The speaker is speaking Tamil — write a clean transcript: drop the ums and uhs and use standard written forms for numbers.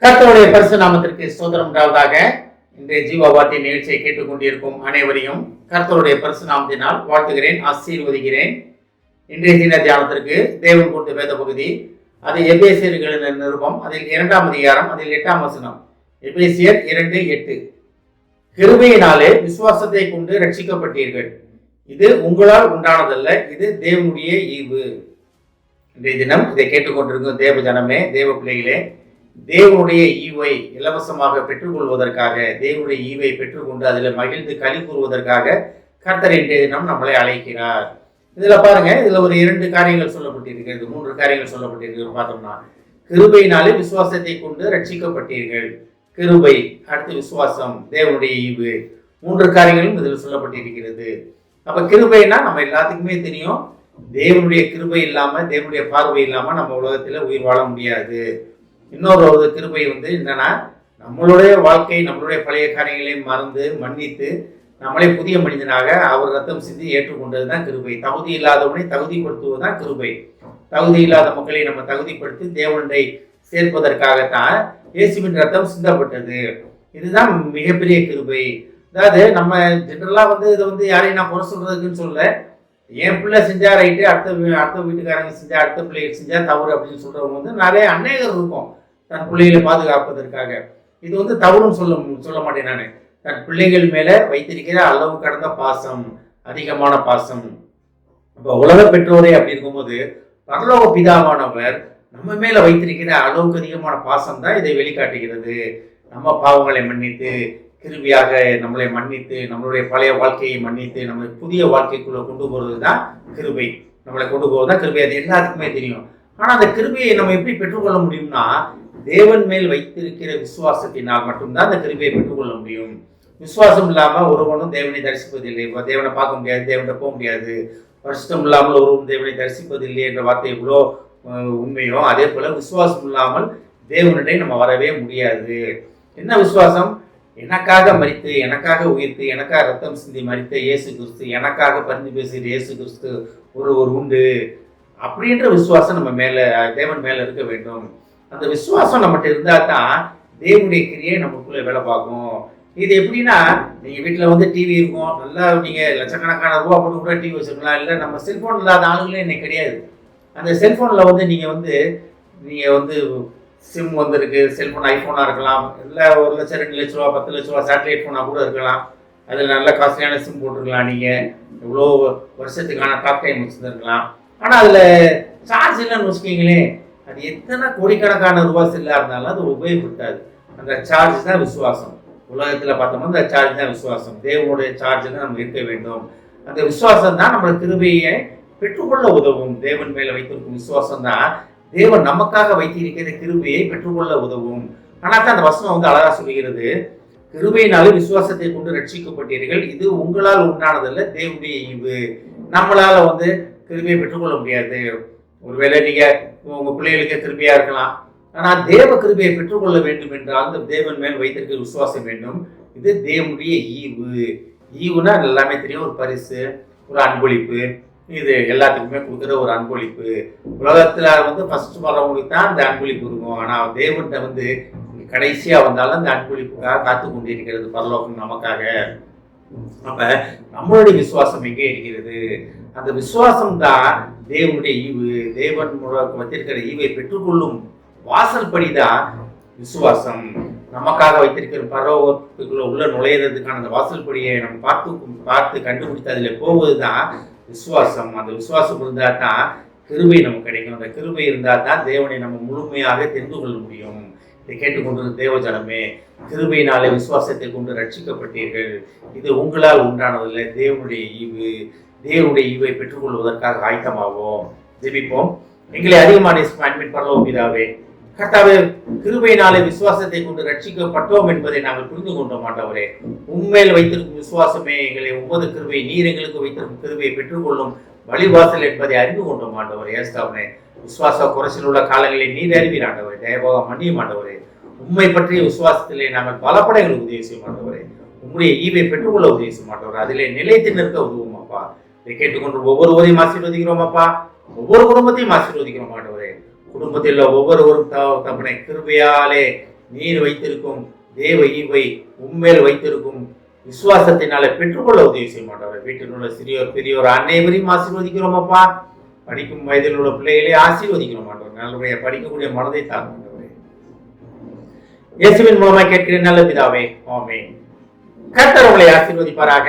கர்த்தருடைய பரிசு நாமத்திற்கு ஸ்தோத்திரம் உண்டாவதாக. இன்றைய ஜீவவார்த்தை நிகழ்ச்சியை கேட்டுக்கொண்டிருக்கும் அனைவரையும் கர்த்தருடைய பரிசு நாமத்தினால் வாழ்த்துகிறேன், ஆசீர்வதிக்கிறேன். இன்றைய தின தியானத்திற்கு தேவன் கொடுத்த வேத பகுதி, அது எபேசியர்களின் நிருபம், அதில் 2ஆம் அதிகாரம், அதில் 8ஆம் வசனம். எபேசியர் 2:8. கிருபையினாலே விசுவாசத்தை கொண்டு ரட்சிக்கப்பட்டீர்கள், இது உங்களால் உண்டானதல்ல, இது தேவனுடைய ஈவு. இன்றைய தினம் இதை கேட்டுக்கொண்டிருக்கும் தேவ ஜனமே, தேவ பிள்ளைகளே, தேவனுடைய ஈவை இலவசமாக பெற்றுக்கொள்வதற்காக, தேவனுடைய ஈவை பெற்றுக்கொண்டு அதில் மகிழ்ந்து களி கூறுவதற்காக கர்த்தர் இன்றைய தினம் நம்மளை அழைக்கிறார். இதுல பாருங்க, இதுல ஒரு 2 காரியங்கள் சொல்லப்பட்டிருக்கிறது, 3 காரியங்கள் சொல்லப்பட்டிருக்கிறது. பார்த்தோம்னா, கிருபையினாலே விசுவாசத்தை கொண்டு ரட்சிக்கப்பட்டீர்கள், கிருபை, அடுத்து விசுவாசம், தேவனுடைய ஈவு, 3 காரியங்களும் இதில் சொல்லப்பட்டிருக்கிறது. அப்ப கிருபைனா நம்ம எல்லாத்துக்குமே தெரியும், தேவனுடைய கிருபை இல்லாம, தேவனுடைய பார்வை இல்லாம நம்ம உலகத்துல உயிர் வாழ முடியாது. இன்னொரு கிருபை என்னன்னா, நம்மளுடைய வாழ்க்கை, நம்மளுடைய பழைய காரியங்களையும் மறந்து மன்னித்து நம்மளே புதிய மனிதனாக அவர் ரத்தம் சிந்தி ஏற்றுக்கொண்டதுதான் கிருபை. தகுதி இல்லாதவனை தகுதிப்படுத்துவதுதான் கிருபை. தகுதி இல்லாத மக்களை நம்ம தகுதிப்படுத்தி தேவனை சேர்ப்பதற்காகத்தான் இயேசுவின் ரத்தம் சிந்தப்பட்டது. இதுதான் மிகப்பெரிய கிருபை. அதாவது நம்ம ஜென்ரலா இதை யாரையும் நான் குறை சொல்றதுக்குன்னு சொல்ல, என் பிள்ளை செஞ்சா ரைட்டு, அடுத்த வீட்டுக்காரங்க செஞ்சா, அடுத்த பிள்ளைகள் செஞ்சா தவறு அப்படின்னு சொல்றவங்க நிறைய அநேகர் இருக்கும் தன் பிள்ளைகளை பாதுகாப்பதற்காக. இது தவறுன்னு சொல்ல மாட்டேன் நான். தன் பிள்ளைகள் மேல வைத்திருக்கிற அளவு கடந்த பாசம், அதிகமான பாசம். இப்போ உலக பெற்றோரே அப்படி இருக்கும்போது, பரலோக பிதாவானவர் நம்ம மேல வைத்திருக்கிற அளவுக்கு அதிகமான பாசம் தான் இதை வெளிக்காட்டுகிறது. நம்ம பாவங்களை மன்னித்து, கிருபியாக நம்மளை மன்னித்து, நம்மளுடைய பழைய வாழ்க்கையை மன்னித்து நம்மளை புதிய வாழ்க்கைக்குள்ள கொண்டு போறது தான் கிருபை. நம்மளை கொண்டு போவதுதான் கிருபை. அது எல்லாத்துக்குமே தெரியும். ஆனா அந்த கிருபையை நம்ம எப்படி பெற்றுக்கொள்ள முடியும்னா, தேவன் மேல் வைத்திருக்கிற விசுவாசத்தினால் மட்டும்தான் அந்த கிருபையை பெற்றுக்கொள்ள முடியும். விசுவாசம் இல்லாம ஒருவனும் தேவனை தரிசிப்பதில்லை. தேவனை பார்க்க முடியாது, தேவனை போக முடியாது. பரிசுத்தம் இல்லாமல் ஒருவன் தேவனை தரிசிப்பதில்லை என்ற வார்த்தை எவ்வளோ உண்மையோ, அதே போல விசுவாசம் இல்லாமல் தேவனிடை நம்ம வரவே முடியாது. என்ன விசுவாசம்? எனக்காக மரித்து, எனக்காக உயிர்த்து, எனக்காக ரத்தம் சிந்தி மரித்த இயேசு கிறிஸ்து, எனக்காக பரிந்து பேசுகிற இயேசு கிறிஸ்து ஒருவர் உண்டு அப்படின்ற விசுவாசம் நம்ம மேல, தேவன் மேல இருக்க வேண்டும். அந்த விசுவாசம் நம்மகிட்ட இருந்தா தான் தேவனுடைய கிரியை நமக்குள்ள வேலை பார்க்கும். இது எப்படின்னா, நீங்க வீட்டுல டிவி இருக்கும், நல்லா நீங்க லட்சக்கணக்கான ரூபா போட்டு கூட டிவி வச்சிருக்கலாம். இல்லை, நம்ம செல்போன் இல்லாத ஆளுங்களே இன்னைக்கு கிடையாது. அந்த செல்போன்ல நீங்க சிம் இருக்கு. செல்போன் ஐஃபோனா இருக்கலாம், இல்லை 1 லட்சம் 2 லட்ச ரூபா 10 லட்ச ரூபா சேட்டலைட் ஃபோனா கூட இருக்கலாம். அதில் நல்ல காஸ்ட்லியான சிம் போட்டிருக்கலாம். நீங்கள் இவ்வளோ வருஷத்துக்கான டாக் டைம் வச்சுருந்துருக்கலாம். ஆனால் அதில் சார்ஜ் இல்லைன்னு வச்சுக்கிங்களேன், அது எத்தனை கோடிக்கணக்கான ரூபா செல்லாக இருந்தாலும் அது உபயோகப்படுத்தாது. அந்த சார்ஜ் தான் விசுவாசம். உலகத்தில் பார்த்தோம்னா அந்த சார்ஜ் தான் விசுவாசம். தேவனுடைய சார்ஜில் நம்ம இருக்க வேண்டும். அந்த விசுவாசம் தான் நம்ம கிருபையை பெற்றுக்கொள்ள உதவும். தேவன் மேலே வைத்திருக்கும் விசுவாசம் தான் தேவன் நமக்காக வைத்திருக்கிற கிருபையை பெற்றுக்கொள்ள உதவும். ஆனால் தான் அந்த வசனம் அழகா சொல்லுகிறது, கிருபையினாலே விசுவாசத்தை கொண்டு ரட்சிக்கப்பட்டீர்கள், இது உங்களால் உண்டானதல்ல, தேவனுடைய ஈவு. நம்மளால கிருபையை பெற்றுக்கொள்ள முடியாது. ஒருவேளை நீங்க உங்க பிள்ளைகளுக்கு கிருபையா இருக்கலாம், ஆனா தேவ கிருபையை பெற்றுக்கொள்ள வேண்டும் என்றால் அந்த தேவன் மேல் வைத்திருக்கிற விசுவாசம் வேண்டும். இது தேவனுடைய ஈவு. ஈவுனா எல்லாமே தெரியும், ஒரு பரிசு, ஒரு அன்பளிப்பு. இது எல்லாத்துக்குமே கொடுக்குற ஒரு அன்பளிப்பு. உலகத்துல ஃபர்ஸ்ட் வர்றவங்களுக்கு தான் அந்த அன்பளிப்பு இருக்கும். ஆனா தேவன்கிட்ட கடைசியா வந்தாலும் அந்த அன்பளிப்புக்காக காத்து கொண்டிருக்கிறது பரலோகம் நமக்காக. அப்ப நம்மளுடைய விசுவாசம் எங்கே இருக்கிறது? அந்த விசுவாசம் தான் தேவனுடைய ஈவு. தேவன் வைத்திருக்கிற ஈவை பெற்றுக்கொள்ளும் வாசல் படிதான் விசுவாசம். நமக்காக வைத்திருக்கிற பரலோகத்துக்குள்ள உள்ள நுழையிறதுக்கான அந்த வாசல் படியை நம்ம பார்த்து கண்டுபிடித்து அதில் போவதுதான் விசுவாசம். அந்த விசுவாசம் இருந்தா தான் கிருபை நமக்கு கிடைக்கும். அந்த கிருபை இருந்தா தான் தேவனை நம்ம முழுமையாக தெரிந்து கொள்ள முடியும். இதை கேட்டுக்கொண்டிருந்த தேவ ஜனமே, கிருபையினாலே விசுவாசத்தை கொண்டு ரட்சிக்கப்பட்டீர்கள், இது உங்களால் உண்டானதில்லை, தேவனுடைய ஈவு. தேவனுடைய ஈவை பெற்றுக்கொள்வதற்காக ஆயத்தமாவோம். ஜெபிப்போம். எங்களை அதிகமான அன்பின் பரலோக பிதாவே, கர்த்தாவே, கிருபையினாலே விசுவாசத்தை கொண்டு ரட்சிக்கப்பட்டோம் என்பதை நாங்கள் புரிந்து கொண்டோம். ஆண்டவரே, உண்மையில் வைத்திருக்கும் விசுவாசமே எங்களை உமது கிருபை, நீர் எங்களுக்கு வைத்திருக்கும் கிருபையை பெற்றுக்கொள்ளும் வழிவாசல் என்பதை அறிந்து கொண்டோம். ஆண்டவரே, ஏஸ்தாவனே, விசுவாச குறைச்சல் உள்ள காலங்களை நீர் அறிவீர். ஆண்டவரே, தயவாக மன்னியும். ஆண்டவரே, உண்மை பற்றிய விசுவாசத்திலே நாங்கள் பலப்பட எங்களுக்கு உதவி செய்யும். ஆண்டவரே, உங்களுடைய ஈவை பெற்றுக்கொள்ள உதவி செய்யும். ஆண்டவரே, அதிலே நிலைத்து நிற்க உதவும். அப்பா, இதை கேட்டுக்கொண்டு ஒவ்வொருவரையும் ஆசீர்வதிக்கிறோம். அப்பா, ஒவ்வொரு குடும்பத்தையும் ஆசீர்வதிக்கிறோம். ஆண்டவரே, குடும்பத்தில் ஒவ்வொருவரும் தம்முடைய கிருபையாலே நீர் வைத்திருக்கும் தேவ ஈவை உண்மையில் வைத்திருக்கும் விசுவாசத்தினால பெற்றுக்கொள்ள உதவி செய்ய மாட்டவர். வீட்டில் உள்ள சிறியோர் பெரியோர் அனைவரையும் ஆசீர்வதிக்கிறோம் அப்பா. படிக்கும் வயதில் உள்ள பிள்ளைகளே ஆசீர்வதிக்கிறோம் மாட்டவர். நல்லபடியா படிக்கக்கூடிய மனதை தாங்க. இயேசுவின் மூலமாய் கேட்கிறேன் நல்ல பிதாவே, ஆமென். கர்த்தர் உங்களை ஆசீர்வதிப்பாராக.